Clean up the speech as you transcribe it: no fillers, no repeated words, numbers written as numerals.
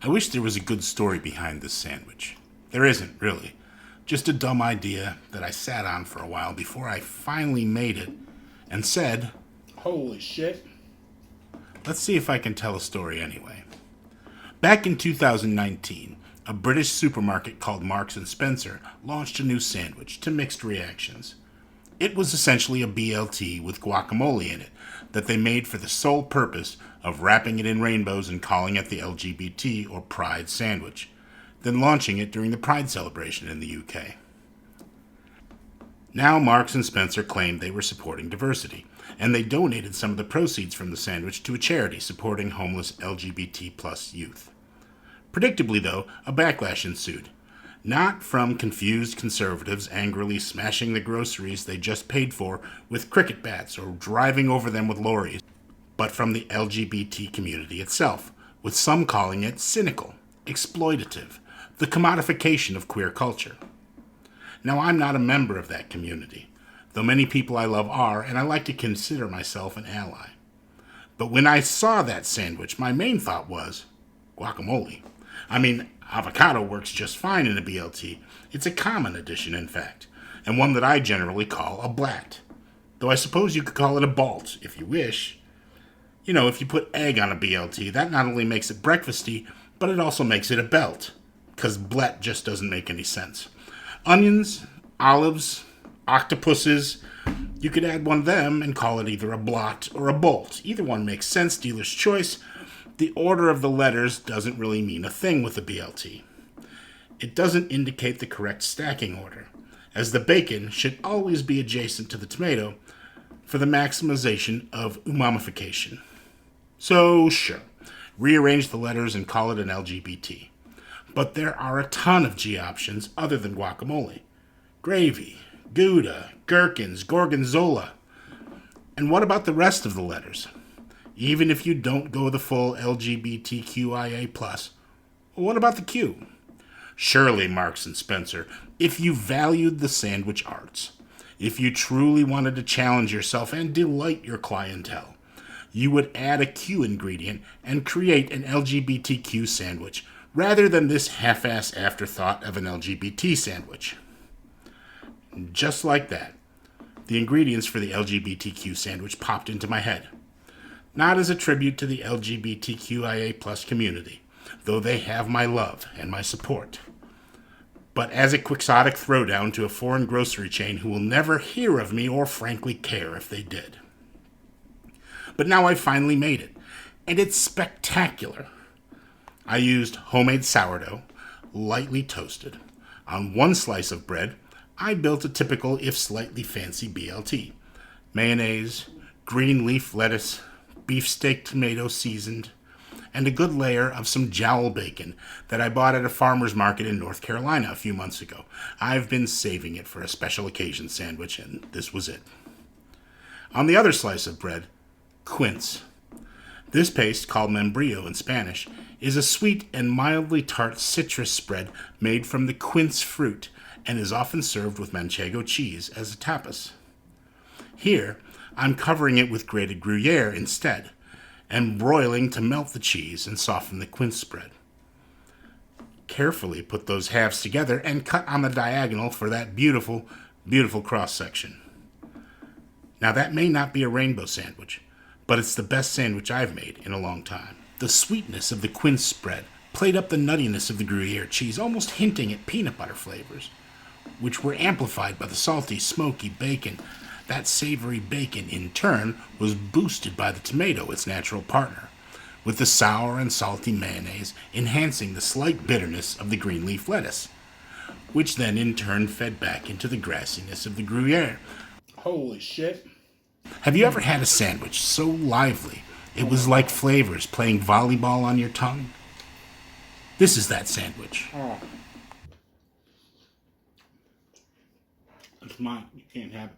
I wish there was a good story behind this sandwich. There isn't, really. Just a dumb idea that I sat on for a while before I finally made it and said, Holy shit. let's see if I can tell a story anyway. Back in 2019, a British supermarket called Marks and Spencer launched a new sandwich to mixed reactions. It was essentially a BLT with guacamole in it that they made for the sole purpose of wrapping it in rainbows and calling it the LGBT or Pride sandwich, then launching it during the Pride celebration in the UK. Now Marks and Spencer claimed they were supporting diversity, and they donated some of the proceeds from the sandwich to a charity supporting homeless LGBT plus youth. Predictably, though, a backlash ensued. Not from confused conservatives angrily smashing the groceries they just paid for with cricket bats or driving over them with lorries, but from the LGBT community itself, with some calling it cynical, exploitative, the commodification of queer culture. Now, I'm not a member of that community, though many people I love are, and I like to consider myself an ally. But when I saw that sandwich, my main thought was, guacamole. I mean, avocado works just fine in a BLT. It's a common addition, in fact, and one that I generally call a blat. Though I suppose you could call it a balt, if you wish. You know, if you put egg on a BLT, that not only makes it breakfasty, but it also makes it a belt, because blat just doesn't make any sense. Onions, olives, octopuses, you could add one of them and call it either a blot or a bolt. Either one makes sense, dealer's choice. The order of the letters doesn't really mean a thing with a BLT. It doesn't indicate the correct stacking order, as the bacon should always be adjacent to the tomato for the maximization of umamification. So sure, rearrange the letters and call it an LGBT. But there are a ton of G options other than guacamole. Gravy, Gouda, gherkins, gorgonzola. And what about the rest of the letters? Even if you don't go the full LGBTQIA+, what about the Q? Surely, Marks and Spencer, if you valued the sandwich arts, if you truly wanted to challenge yourself and delight your clientele, you would add a Q ingredient and create an LGBTQ sandwich, rather than this half-ass afterthought of an LGBT sandwich. Just like that, the ingredients for the LGBTQ sandwich popped into my head. Not as a tribute to the LGBTQIA+ community, though they have my love and my support, but as a quixotic throwdown to a foreign grocery chain who will never hear of me or frankly care if they did. But now I've finally made it, and it's spectacular. I used homemade sourdough, lightly toasted. On one slice of bread, I built a typical, if slightly fancy, BLT. Mayonnaise, green leaf lettuce, beefsteak tomato seasoned, and a good layer of some jowl bacon that I bought at a farmer's market in North Carolina a few months ago. I've been saving it for a special occasion sandwich, and this was it. On the other slice of bread, Quince. This paste, called membrillo in Spanish, is a sweet and mildly tart citrus spread made from the quince fruit and is often served with manchego cheese as a tapas. Here, I'm covering it with grated Gruyere instead, and broiling to melt the cheese and soften the quince spread. Carefully put those halves together and cut on the diagonal for that beautiful, beautiful cross-section. Now that may not be a rainbow sandwich, but it's the best sandwich I've made in a long time. The sweetness of the quince spread played up the nuttiness of the Gruyere cheese, almost hinting at peanut butter flavors, which were amplified by the salty, smoky bacon. That savory bacon, in turn, was boosted by the tomato, its natural partner, with the sour and salty mayonnaise enhancing the slight bitterness of the green leaf lettuce, which then in turn fed back into the grassiness of the Gruyere. Holy shit. Have you ever had a sandwich so lively it was like flavors playing volleyball on your tongue? This is that sandwich. Oh. It's mine. You can't have it.